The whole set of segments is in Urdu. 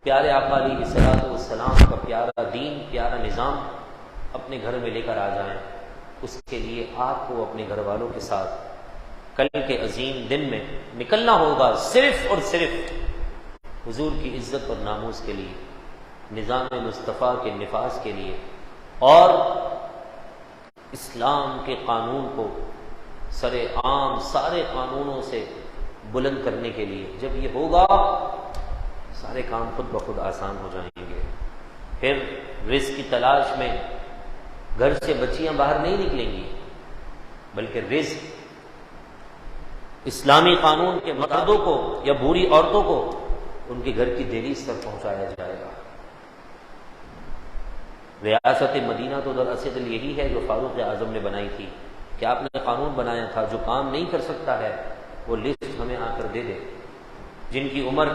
پیارے آقا علیہ الصلوۃ والسلام کا پیارا دین، پیارا نظام اپنے گھر میں لے کر آ جائیں، اس کے لیے آپ کو اپنے گھر والوں کے ساتھ کل کے عظیم دن میں نکلنا ہوگا، صرف اور صرف حضور کی عزت اور ناموس کے لیے، نظام مصطفیٰ کے نفاذ کے لیے، اور اسلام کے قانون کو سر عام سارے قانونوں سے بلند کرنے کے لیے۔ جب یہ ہوگا سارے کام خود بخود آسان ہو جائیں گے۔ پھر رزق کی تلاش میں گھر سے بچیاں باہر نہیں نکلیں گی، بلکہ رزق اسلامی قانون کے مردوں کو یا بوڑھی عورتوں کو ان کے گھر کی دہلیز تک پہنچایا جائے گا۔ ریاست مدینہ تو دراصل یہی ہے جو فاروق اعظم نے بنائی تھی کہ آپ نے قانون بنایا تھا جو کام نہیں کر سکتا ہے وہ لسٹ ہمیں آ کر دے دے، جن کی عمر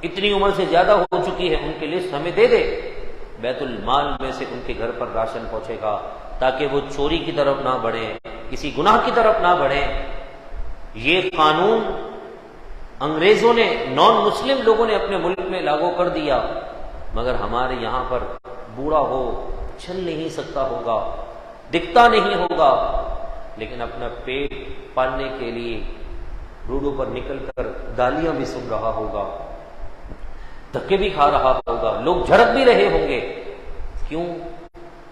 اتنی عمر سے زیادہ ہو چکی ہے ان کی لسٹ ہمیں دے دے، بیت المال میں سے ان کے گھر پر راشن پہنچے گا تاکہ وہ چوری کی طرف نہ بڑھیں، کسی گناہ کی طرف نہ بڑھیں۔ یہ قانون انگریزوں نے، نان مسلم لوگوں نے اپنے ملک میں لاگو کر دیا، مگر ہمارے یہاں پر بوڑھا ہو، چل نہیں سکتا ہوگا، دکھتا نہیں ہوگا، لیکن اپنا پیٹ پالنے کے لیے روڈوں پر نکل کر گالیاں بھی سن رہا ہوگا، دھکے بھی کھا رہا ہوگا، لوگ جھڑک بھی رہے ہوں گے۔ کیوں؟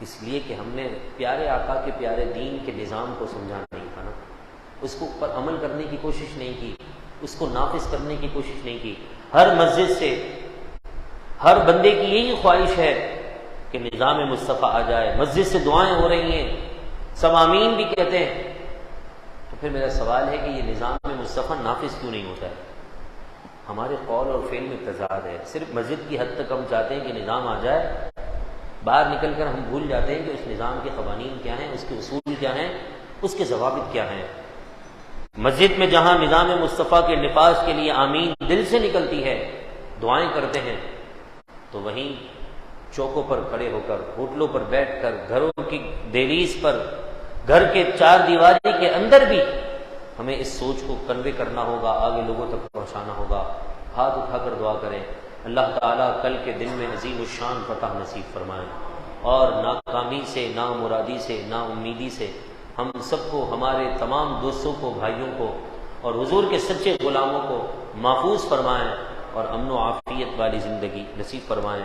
اس لیے کہ ہم نے پیارے آقا کے پیارے دین کے نظام کو سمجھا نہیں تھا نا، اس کو پر عمل کرنے کی کوشش نہیں کی، اس کو نافذ کرنے کی کوشش نہیں کی۔ ہر مسجد سے ہر بندے کی یہی خواہش ہے کہ نظام مصطفیٰ آ جائے، مسجد سے دعائیں ہو رہی ہیں، سب آمین بھی کہتے ہیں، تو پھر میرا سوال ہے کہ یہ نظام مصطفیٰ نافذ کیوں نہیں ہوتا ہے؟ ہمارے قول اور فعل میں تضاد ہے۔ صرف مسجد کی حد تک ہم چاہتے ہیں کہ نظام آ جائے، باہر نکل کر ہم بھول جاتے ہیں کہ اس نظام کے قوانین کیا ہیں، اس کے اصول کیا ہیں، اس کے ضوابط کیا ہیں۔ مسجد میں جہاں نظام مصطفیٰ کے نفاذ کے لیے آمین دل سے نکلتی ہے، دعائیں کرتے ہیں، تو وہیں چوکوں پر کھڑے ہو کر، ہوٹلوں پر بیٹھ کر، گھروں کی دہلیز پر، گھر کے چار دیواری کے اندر بھی ہمیں اس سوچ کو کنوے کرنا ہوگا، آگے لوگوں تک پہنچانا ہوگا۔ ہاتھ اٹھا کر دعا کریں، اللہ تعالیٰ کل کے دن میں عظیم الشان فتح نصیب فرمائیں، اور ناکامی سے، نامرادی سے، نا امیدی سے ہم سب کو، ہمارے تمام دوستوں کو، بھائیوں کو اور حضور کے سچے غلاموں کو محفوظ فرمائیں، اور امن و عافیت والی زندگی نصیب فرمائیں۔